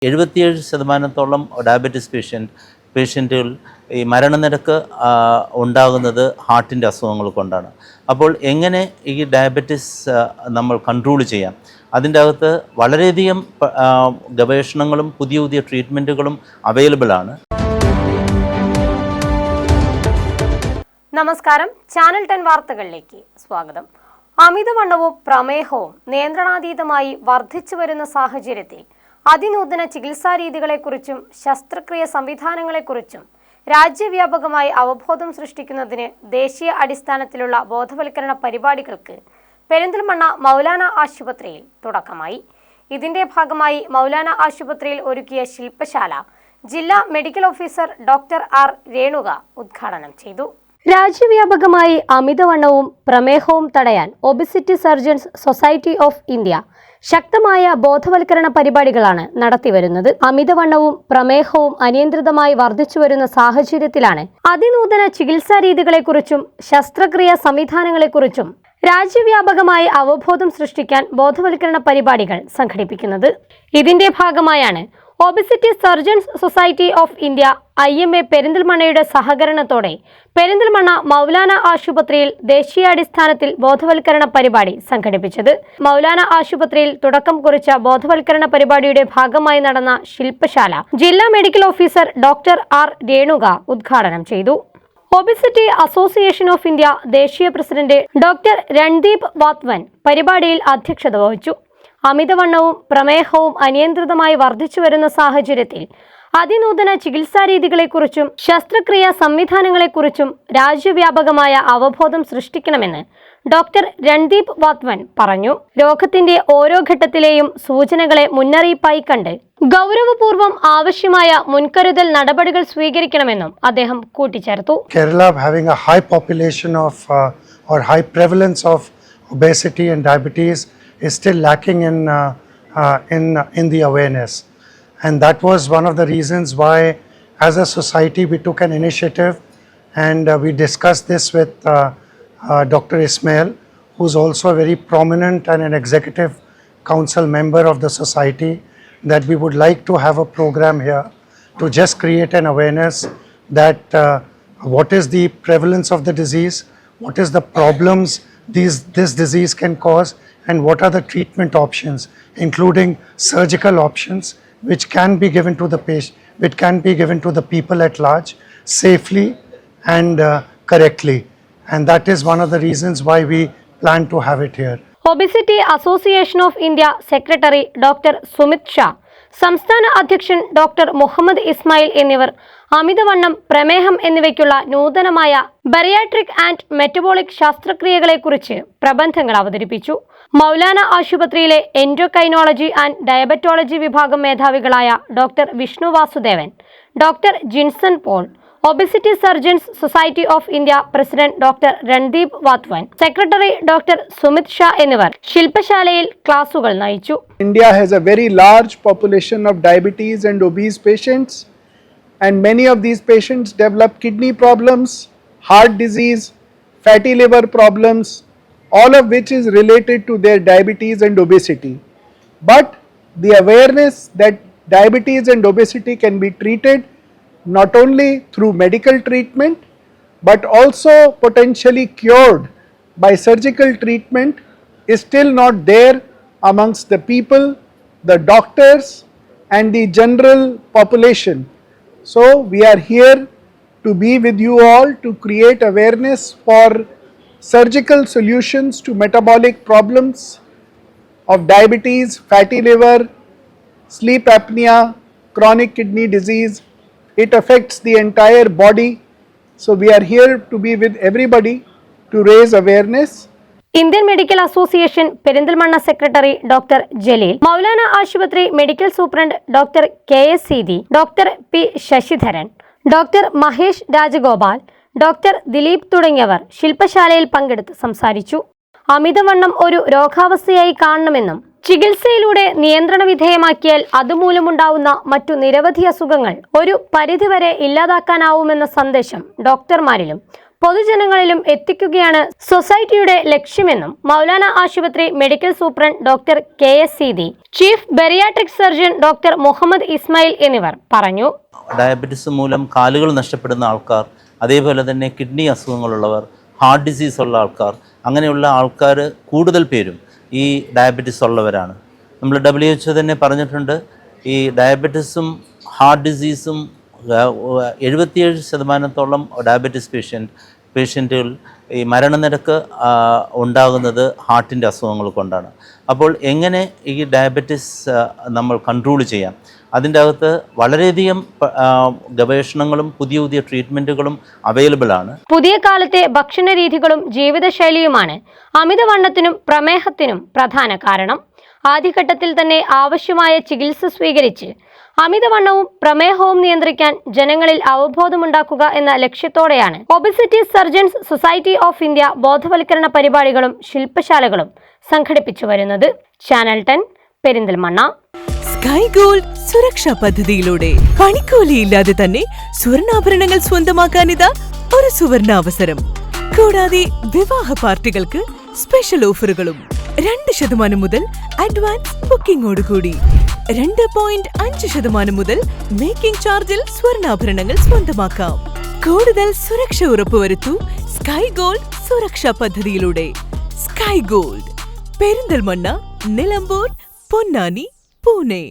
77% diabetes പേഷ്യൻറ്റുകൾ ഈ മരണനിരക്ക് ഉണ്ടാകുന്നത് ഹാർട്ടിൻ്റെ അസുഖങ്ങൾ കൊണ്ടാണ്. അപ്പോൾ എങ്ങനെ ഈ ഡയബറ്റിസ് നമ്മൾ കൺട്രോൾ ചെയ്യാം? അതിൻ്റെ അകത്ത് വളരെയധികം ഗവേഷണങ്ങളും പുതിയ പുതിയ ട്രീറ്റ്മെൻറ്റുകളും അവൈലബിൾ ആണ്. നമസ്കാരം, ചാനൽ 10 വാർത്തകളിലേക്ക് സ്വാഗതം. അമിതവണ്ണവും പ്രമേഹവും നിയന്ത്രണാതീതമായി വർദ്ധിച്ചു വരുന്ന സാഹചര്യത്തിൽ അതിനൂതന ചികിത്സാ രീതികളെക്കുറിച്ചും ശസ്ത്രക്രിയ സംവിധാനങ്ങളെക്കുറിച്ചും രാജ്യവ്യാപകമായി അവബോധം സൃഷ്ടിക്കുന്നതിന് ദേശീയ അടിസ്ഥാനത്തിലുള്ള ബോധവൽക്കരണ പരിപാടികൾക്ക് പെരിന്തൽമണ്ണ മൗലാന ആശുപത്രിയിൽ തുടക്കമായി. ഇതിന്റെ ഭാഗമായി മൗലാന ആശുപത്രിയിൽ ഒരുക്കിയ ശില്പശാല ജില്ലാ medical officer doctor R Renuka ഉദ്ഘാടനം ചെയ്തു. രാജ്യവ്യാപകമായി അമിതവണ്ണവും പ്രമേഹവും തടയാൻ obesity surgeons society of India ശക്തമായ ബോധവൽക്കരണ പരിപാടികളാണ് നടത്തിവരുന്നത്. അമിതവണ്ണവും പ്രമേഹവും അനിയന്ത്രിതമായി വർദ്ധിച്ചു വരുന്ന സാഹചര്യത്തിലാണ് അതിനൂതന ചികിത്സാ രീതികളെക്കുറിച്ചും ശസ്ത്രക്രിയ സംവിധാനങ്ങളെക്കുറിച്ചും രാജ്യവ്യാപകമായി അവബോധം സൃഷ്ടിക്കാൻ ബോധവൽക്കരണ പരിപാടികൾ സംഘടിപ്പിക്കുന്നത്. ഇതിന്റെ ഭാഗമായാണ് obesity surgeons society of India IMA പെരിന്തൽമണ്ണയുടെ സഹകരണത്തോടെ പെരിന്തൽമണ്ണ മൗലാന ആശുപത്രിയിൽ ദേശീയാടിസ്ഥാനത്തിൽ ബോധവൽക്കരണ പരിപാടി സംഘടിപ്പിച്ചത്. മൗലാന ആശുപത്രിയിൽ തുടക്കം കുറിച്ച ബോധവൽക്കരണ പരിപാടിയുടെ ഭാഗമായി നടന്ന ശില്പശാല ജില്ലാ medical officer doctor R Renuka ഉദ്ഘാടനം ചെയ്തു. ഒബിസിറ്റി അസോസിയേഷൻ ഓഫ് ഇന്ത്യ ദേശീയ പ്രസിഡന്റ് ഡോക്ടർ രൺദീപ് വാത്വൻ പരിപാടിയിൽ അധ്യക്ഷത വഹിച്ചു. അമിതവണ്ണവും പ്രമേഹവും അനിയന്ത്രിതമായി വർദ്ധിച്ചു വരുന്ന സാഹചര്യത്തിൽ അതിനൂതന ചികിത്സാ രീതികളെക്കുറിച്ചും ശസ്ത്രക്രിയ സംവിധാനങ്ങളെക്കുറിച്ചും രാജ്യവ്യാപകമായ അവബോധം സൃഷ്ടിക്കണമെന്ന് ഡോക്ടർ രൺദീപ് വാത്വൻ പറഞ്ഞു. രോഗത്തിന്റെ ഓരോ ഘട്ടത്തിലെയും സൂചനകളെ മുന്നറിയിപ്പായി കണ്ട് ഗൗരവപൂർവ്വം ആവശ്യമായ മുൻകരുതൽ നടപടികൾ സ്വീകരിക്കണമെന്നും അദ്ദേഹം കൂട്ടിച്ചേർത്തു. Kerala having a high population of or high prevalence of obesity and diabetes is still lacking in the awareness, and that was one of the reasons why as a society we took an initiative and we discussed this with Dr. Ismail, who's also a very prominent and an executive council member of the society, that we would like to have a program here to just create an awareness that what is the prevalence of the disease, what is the problems this disease can cause, and what are the treatment options, including surgical options which can be given to the patient, which can be given to the people at large safely and correctly, and that is one of the reasons why we plan to have it here. Obesity association of India secretary doctor Sumit Shah, സംസ്ഥാന അധ്യക്ഷൻ doctor Muhammad Ismail എന്നിവർ അമിതവണ്ണം, പ്രമേഹം എന്നിവയ്ക്കുള്ള നൂതനമായ bariatric and metabolic ശസ്ത്രക്രിയകളെക്കുറിച്ച് പ്രബന്ധങ്ങൾ അവതരിപ്പിച്ചു. മൗലാന ആശുപത്രിയിലെ എൻഡോകൈനോളജി ആൻഡ് ഡയബറ്റോളജി വിഭാഗം മേധാവികളായ doctor Vishnu Vasudevan, doctor Jinson Paul, Obesity surgeons society of India president doctor Randeep Wadhawan, secretary doctor Sumit Shah എന്നിവർ ശില്പശാലയിൽ ക്ലാസുകൾ നയിച്ചു. India has a very large population of diabetes and obese patients, and many of these patients develop kidney problems, heart disease, fatty liver problems, all of which is related to their diabetes and obesity. But the awareness that diabetes and obesity can be treated not only through medical treatment but also potentially cured by surgical treatment is still not there amongst the people, the doctors and the general population. So we are here to be with you all to create awareness for surgical solutions to metabolic problems of diabetes, fatty liver, sleep apnea, chronic kidney disease. It affects the entire body. So we are here to be with everybody to raise awareness. Indian Medical Association Perinthalmanna secretary doctor Jaleel, Maulana ആശുപത്രി medical superintendent doctor KS Seethi, doctor P Sasidharan, doctor Mahesh Rajagopal, doctor Dileep തുടങ്ങിയവർ ശില്പശാലയിൽ പങ്കെടുത്ത് സംസാരിച്ചു. അമിതവണ്ണം ഒരു രോഗാവസ്ഥയായി കാണണമെന്നും ചികിത്സയിലൂടെ നിയന്ത്രണ വിധേയമാക്കിയാൽ അതുമൂലമുണ്ടാവുന്ന മറ്റു നിരവധി അസുഖങ്ങൾ ഒരു പരിധിവരെ ഇല്ലാതാക്കാനാവുമെന്ന സന്ദേശം ഡോക്ടർമാരിലും പൊതുജനങ്ങളിലും എത്തിക്കുകയാണ് സൊസൈറ്റിയുടെ ലക്ഷ്യമെന്നും മൗലാന ആശുപത്രി medical superintendent doctor KS Seethi, chief bariatric surgeon doctor Muhammad Ismail എന്നിവർ പറഞ്ഞു. ഡയബറ്റിസ് മൂലം കാലുകൾ നഷ്ടപ്പെടുന്ന ആൾക്കാർ, അതേപോലെ തന്നെ കിഡ്നി അസുഖങ്ങളുള്ളവർ, ഹാർട്ട് ഡിസീസ് ഉള്ള ആൾക്കാർ, അങ്ങനെയുള്ള ആൾക്കാർ കൂടുതൽ പേരും ഈ ഡയബറ്റിസ് ഉള്ളവരാണ്. നമ്മൾ WHO തന്നെ പറഞ്ഞിട്ടുണ്ട്, ഈ ഡയബറ്റിസും ഹാർട്ട് ഡിസീസും 77% ഡയബറ്റിസ് പേഷ്യൻറ്റുകൾ ഈ മരണനിരക്ക് ഉണ്ടാകുന്നത് ഹാർട്ടിൻ്റെ അസുഖങ്ങൾ കൊണ്ടാണ്. അപ്പോൾ എങ്ങനെ ഈ ഡയബറ്റിസ് നമ്മൾ കൺട്രോൾ ചെയ്യാം? അതിൻ്റെ അകത്ത് വളരെയധികം ഗവേഷണങ്ങളും പുതിയ പുതിയ ട്രീറ്റ്മെൻറ്റുകളും അവൈലബിൾ ആണ്. പുതിയ കാലത്തെ ഭക്ഷണ രീതികളും ജീവിതശൈലിയുമാണ് അമിതവണ്ണത്തിനും പ്രമേഹത്തിനും പ്രധാന കാരണം. ആദ്യഘട്ടത്തിൽ തന്നെ ആവശ്യമായ ചികിത്സ സ്വീകരിച്ച് അമിതവണ്ണവും പ്രമേഹവും നിയന്ത്രിക്കാൻ ജനങ്ങളിൽ അവബോധമുണ്ടാക്കുക എന്ന ലക്ഷ്യത്തോടെയാണ് obesity surgeons society of India ബോധവൽക്കരണ പരിപാടികളും ശില്പശാലകളും സംഘടിപ്പിച്ചു വരുന്നത്. ചാനൽ 10 പെരിന്തൽമണ്ണ. സ്കൈ ഗോൾഡ് സുരക്ഷാ പദ്ധതിയിലൂടെ പണിക്കൂലിയില്ലാതെ തന്നെ സ്വർണ്ണാഭരണങ്ങൾ സ്വന്തമാക്കാനിതാ ഒരു സുവർണാവസരം. കൂടാതെ വിവാഹ പാർട്ടികൾക്ക് സ്പെഷ്യൽ ഓഫറുകളും 2% മുതൽ അഡ്വാൻസ് ബുക്കിംഗോടുകൂടി 2.5% മുതൽ മേക്കിംഗ് ചാർജിൽ സ്വർണ്ണാഭരണങ്ങൾ സ്വന്തമാക്കാം. കൂടുതൽ സുരക്ഷ ഉറപ്പുവരുത്തൂ സ്കൈ ഗോൾഡ് സുരക്ഷാ പദ്ധതിയിലൂടെ. Sky gold Perinthalmanna, Nilambur, Ponnani, Pune.